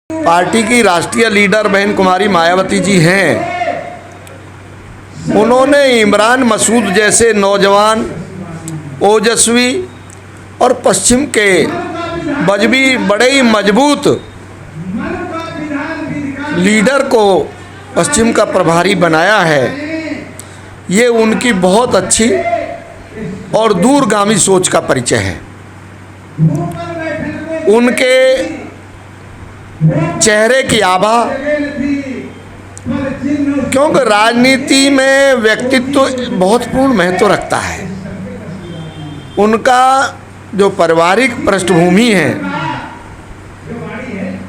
Party की राष्ट्रीय leader बहन कुमारी मायावती जी हैं, उन्होंने इमरान मसूद जैसे नौजवान, ओजस्वी और पश्चिम के बजवी बड़े ही मजबूत लीडर को पश्चिम का प्रभारी बनाया है। ये उनकी बहुत अच्छी और दूरगामी सोच का परिचय है। उनके चेहरे की आभा, क्योंकि राजनीति में व्यक्तित्व बहुत पूर्ण महत्व रखता है। उनका जो पारिवारिक पृष्ठभूमि है,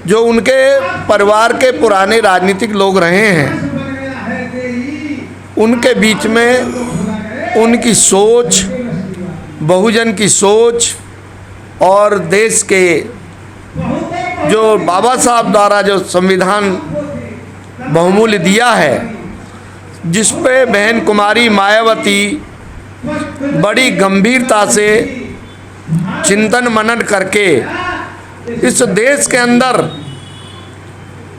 जो उनके परिवार के पुराने राजनीतिक लोग रहे हैं, उनके बीच में उनकी सोच, बहुजन की सोच और देश के जो बाबा साहब द्वारा जो संविधान बहुमूल्य दिया है, जिस पे बहन कुमारी मायावती बड़ी गंभीरता से चिंतन मनन करके इस देश के अंदर,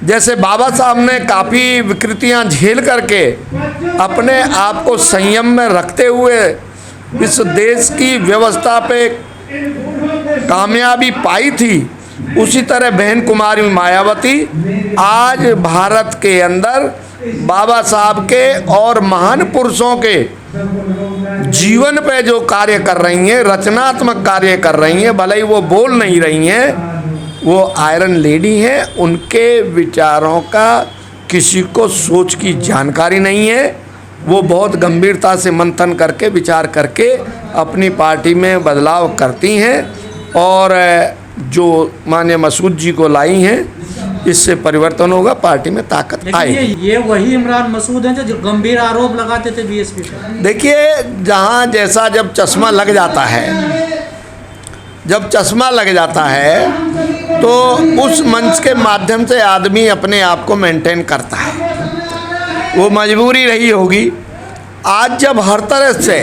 जैसे बाबा साहब ने काफ़ी विकृतियां झेल करके अपने आप को संयम में रखते हुए इस देश की व्यवस्था पे कामयाबी पाई थी, उसी तरह बहन कुमारी मायावती आज भारत के अंदर बाबा साहब के और महान पुरुषों के जीवन पे जो कार्य कर रही हैं, रचनात्मक कार्य कर रही हैं, भले ही वो बोल नहीं रही हैं, वो आयरन लेडी हैं। उनके विचारों का किसी को सोच की जानकारी नहीं है। वो बहुत गंभीरता से मंथन करके, विचार करके अपनी पार्टी में बदलाव करती हैं और जो माननीय मसूद जी को लाई हैं, इससे परिवर्तन होगा, पार्टी में ताकत आएगी। ये वही इमरान मसूद हैं जो गंभीर आरोप लगाते थे बीएसपी पर। देखिए, जहाँ जैसा जब चश्मा लग जाता है, जब चश्मा लग जाता है तो उस मंच के माध्यम से आदमी अपने आप को मेंटेन करता है। वो मजबूरी रही होगी। आज जब हर तरह से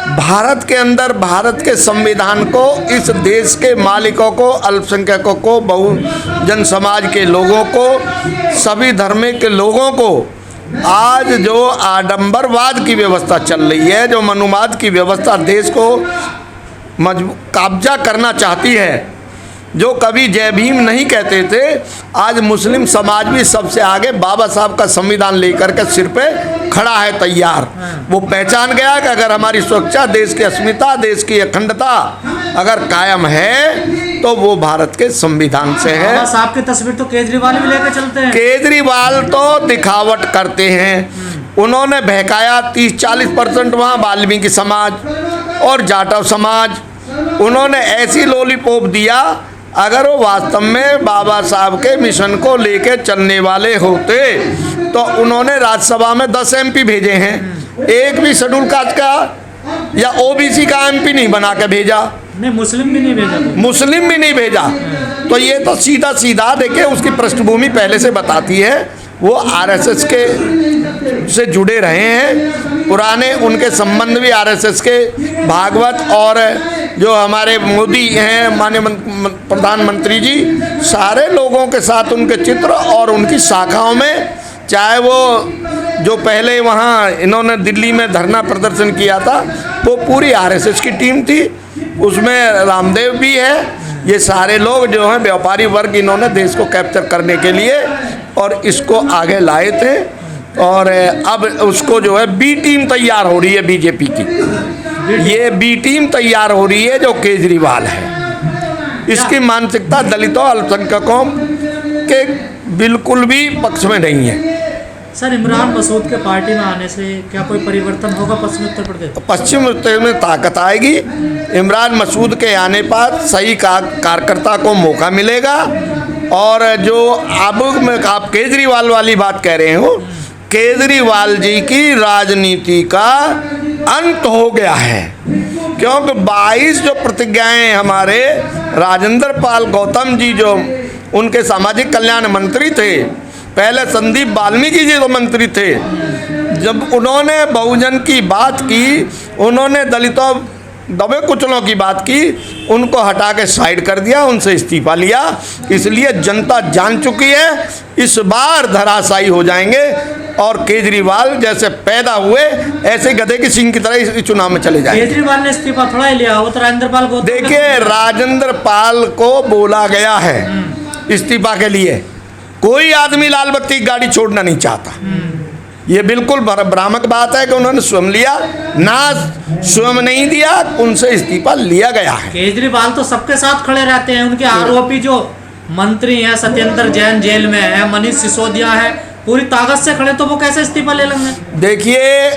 भारत के अंदर भारत के संविधान को, इस देश के मालिकों को, अल्पसंख्यकों को, बहुजन समाज के लोगों को, सभी धर्म के लोगों को, आज जो आडंबरवाद की व्यवस्था चल रही है, जो मनुवाद की व्यवस्था देश को कब्जा करना चाहती है, जो कभी जय भीम नहीं कहते थे, आज मुस्लिम समाज भी सबसे आगे बाबा साहब का संविधान लेकर के सिर पे खड़ा है, तैयार। वो पहचान गया कि अगर हमारी सुरक्षा, देश की अस्मिता, देश की अखंडता अगर कायम है तो वो भारत के संविधान से है। बाबा साहब की तस्वीर तो केजरीवाल भी लेकर चलते हैं। केजरीवाल तो दिखावट करते हैं। उन्होंने बहकाया 30-40% वहाँ वाल्मीकि समाज और जाटव समाज, उन्होंने ऐसी लॉलीपॉप दिया। अगर वो वास्तव में बाबा साहब के मिशन को लेके चलने वाले होते तो उन्होंने राज्यसभा में 10 MP भेजे हैं, एक भी शेड्यूल कास्ट का या OBC का MP नहीं बना के भेजा। नहीं, मुस्लिम भी नहीं भेजा। मुस्लिम भी नहीं भेजा। तो ये तो सीधा सीधा देखिए, उसकी पृष्ठभूमि पहले से बताती है। वो RSS के से जुड़े रहे हैं, पुराने उनके संबंध भी RSS के, भागवत और जो हमारे मोदी हैं माननीय प्रधानमंत्री जी, सारे लोगों के साथ उनके चित्र और उनकी शाखाओं में, चाहे वो जो पहले वहाँ इन्होंने दिल्ली में धरना प्रदर्शन किया था, वो पूरी RSS की टीम थी, उसमें रामदेव भी है। ये सारे लोग जो हैं व्यापारी वर्ग, इन्होंने देश को कैप्चर करने के लिए और इसको आगे लाए थे। और अब उसको जो है B टीम तैयार हो रही है बीजेपी की। ये B टीम तैयार हो रही है जो केजरीवाल है। इसकी मानसिकता दलितों, अल्पसंख्यकों के बिल्कुल भी पक्ष में नहीं है। सर, इमरान मसूद के पार्टी में आने से क्या कोई परिवर्तन होगा पश्चिम उत्तर प्रदेश? पश्चिम उत्तर में ताकत आएगी। इमरान मसूद के आने पर सही कार्यकर्ता को मौका मिलेगा। और जो अब आप केजरीवाल वाली बात कह रहे हो, केजरीवाल जी की राजनीति का अंत हो गया है, क्योंकि 22 जो प्रतिज्ञाएं हमारे राजेंद्र पाल गौतम जी जो उनके सामाजिक कल्याण मंत्री थे, पहले संदीप वाल्मीकि जी जो मंत्री थे, जब उन्होंने बहुजन की बात की, उन्होंने दलितों दबे कुचलों की बात की, उनको हटा के साइड कर दिया, उनसे इस्तीफा लिया। इसलिए जनता जान चुकी है इस बार धराशायी हो जाएंगे और केजरीवाल जैसे पैदा हुए ऐसे गधे की सींग की तरह इस चुनाव में चले जाएंगे। केजरीवाल ने इस्तीफा थोड़ा ही लिया, वो तो राजेंद्र पाल को देखिए, राजेंद्र पाल को बोला गया है इस्तीफा के लिए। कोई आदमी लाल बत्ती की गाड़ी छोड़ना नहीं चाहता। ये बिल्कुल भ्रामक बात है कि उन्होंने स्वयं लिया, ना स्वयं नहीं दिया, उनसे इस्तीफा लिया गया है। केजरीवाल तो सबके साथ खड़े रहते हैं। उनके आरोपी जो मंत्री हैं, सत्येंद्र जैन जेल में है, मनीष सिसोदिया है, पूरी ताकत से खड़े, तो वो कैसे इस्तीफा ले लेंगे? देखिए,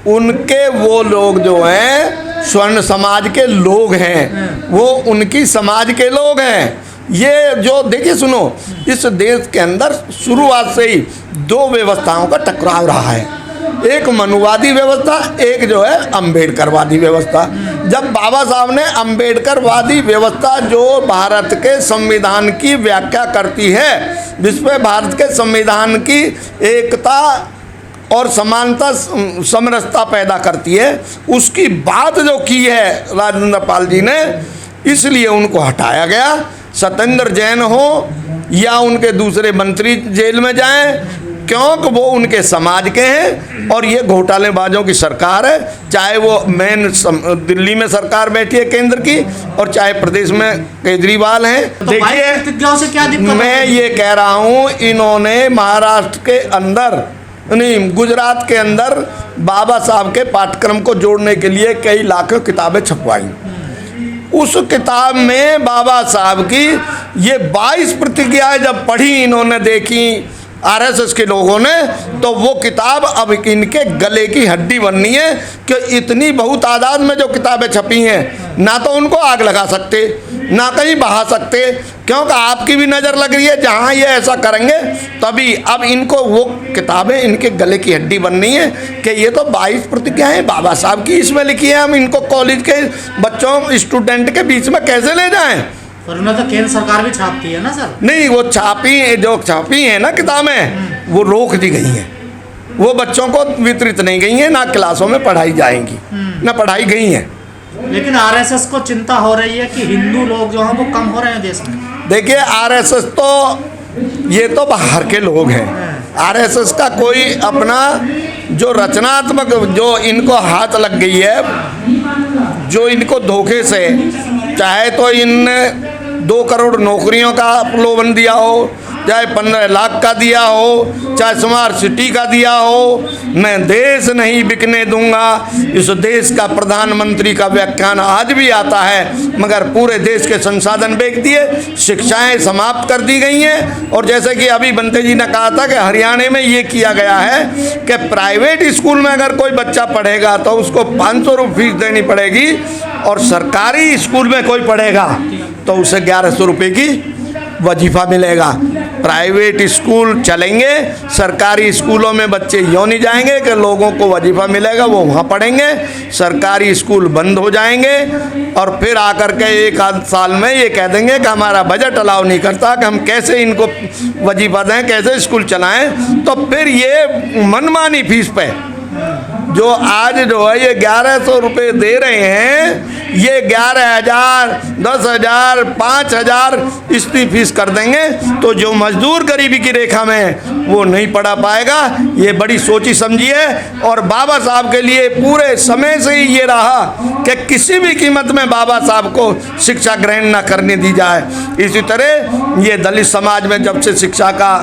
उनके वो लोग जो हैं स्वर्ण समाज के लोग हैं, वो उनकी समाज के लोग हैं। ये जो देखिए, सुनो, इस देश के अंदर शुरुआत से ही दो व्यवस्थाओं का टकराव रहा है, एक मनुवादी व्यवस्था, एक जो है अम्बेडकरवादी व्यवस्था। जब बाबा साहब ने अम्बेडकरवादी व्यवस्था जो भारत के संविधान की व्याख्या करती है, जिसमें भारत के संविधान की एकता और समानता समरसता पैदा करती है, उसकी बात जो की है राजेंद्र पाल जी ने, इसलिए उनको हटाया गया। सत्येंद्र जैन हो या उनके दूसरे मंत्री जेल में जाएं, क्योंकि वो उनके समाज के हैं और ये घोटालेबाजों की सरकार है। चाहे वो मेन दिल्ली में सरकार बैठी है केंद्र की, और चाहे प्रदेश में केजरीवाल हैं। तो देखिए, से क्या दिक्कत? मैं ये कह रहा हूँ, इन्होंने महाराष्ट्र के अंदर नहीं, गुजरात के अंदर बाबा साहब के पाठ्यक्रम को जोड़ने के लिए कई लाखों किताबें छपवाई। उस किताब में बाबा साहब की ये 22 प्रतिज्ञाएं जब पढ़ी इन्होंने, देखी आरएसएस के लोगों ने, तो वो किताब अब इनके गले की हड्डी बननी है कि इतनी बहुतादाद में जो किताबें छपी हैं, ना तो उनको आग लगा सकते, ना कहीं बहा सकते, क्योंकि आपकी भी नज़र लग रही है जहाँ ये ऐसा करेंगे तभी। अब इनको वो किताबें इनके गले की हड्डी बननी है कि ये तो 22 प्रतिज्ञाएं बाबा साहब की इसमें लिखी है, हम इनको कॉलेज के बच्चों स्टूडेंट के बीच में कैसे ले जाएं? पर उन्हें तो केंद्र सरकार भी छापती है ना सर। नहीं, वो जो छापी हैं ना किताबें, वो रोक दी गई हैं, वो बच्चों को वितरित नहीं गई हैं, ना क्लासों में पढ़ाई जाएंगी, ना पढ़ाई गई हैं। लेकिन आरएसएस को चिंता हो रही है कि हिंदू लोग जो हैं वो कम हो रहे हैं देश में। देखिए, आरएसएस तो ये तो बाहर के लोग हैं। आरएसएस का कोई अपना जो रचनात्मक, जो इनको हाथ लग गई है, जो इनको धोखे से, चाहे तो इन 2 करोड़ नौकरियों का प्रलोभन दिया हो, चाहे 15 लाख का दिया हो, चाहे स्मार्ट सिटी का दिया हो, मैं देश नहीं बिकने दूंगा। इस देश का प्रधानमंत्री का व्याख्यान आज भी आता है, मगर पूरे देश के संसाधन बेच दिए, शिक्षाएं समाप्त कर दी गई हैं। और जैसे कि अभी बंते जी ने कहा था कि हरियाणा में ये किया गया है कि प्राइवेट स्कूल में अगर कोई बच्चा पढ़ेगा तो उसको 500 रुपये फीस देनी पड़ेगी, और सरकारी स्कूल में कोई पढ़ेगा तो उसे 1100 रुपये की वजीफ़ा मिलेगा। प्राइवेट स्कूल चलेंगे, सरकारी स्कूलों में बच्चे यूँ नहीं जाएंगे कि लोगों को वजीफ़ा मिलेगा, वो वहाँ पढ़ेंगे। सरकारी स्कूल बंद हो जाएंगे और फिर आकर के 1 आध साल में ये कह देंगे कि हमारा बजट अलाउ नहीं करता कि हम कैसे इनको वजीफ़ा दें, कैसे स्कूल चलाएं। तो फिर ये मनमानी फीस पे जो आज जो है ये 1100 रुपये दे रहे हैं, ये 11,000, 10,000, 5,000 इसकी फीस कर देंगे, तो जो मजदूर गरीबी की रेखा में वो नहीं पढ़ा पाएगा। ये बड़ी सोची समझी है, और बाबा साहब के लिए पूरे समय से ही ये रहा कि किसी भी कीमत में बाबा साहब को शिक्षा ग्रहण ना करने दी जाए। इसी तरह ये दलित समाज में जब से शिक्षा का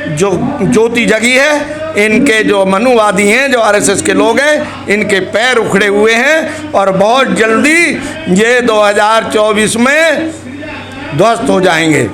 जो ज्योति जगी है, इनके जो मनुवादी हैं, जो आरएसएस के लोग हैं, इनके पैर उखड़े हुए हैं, और बहुत जल्दी ये 2024 में ध्वस्त हो जाएंगे।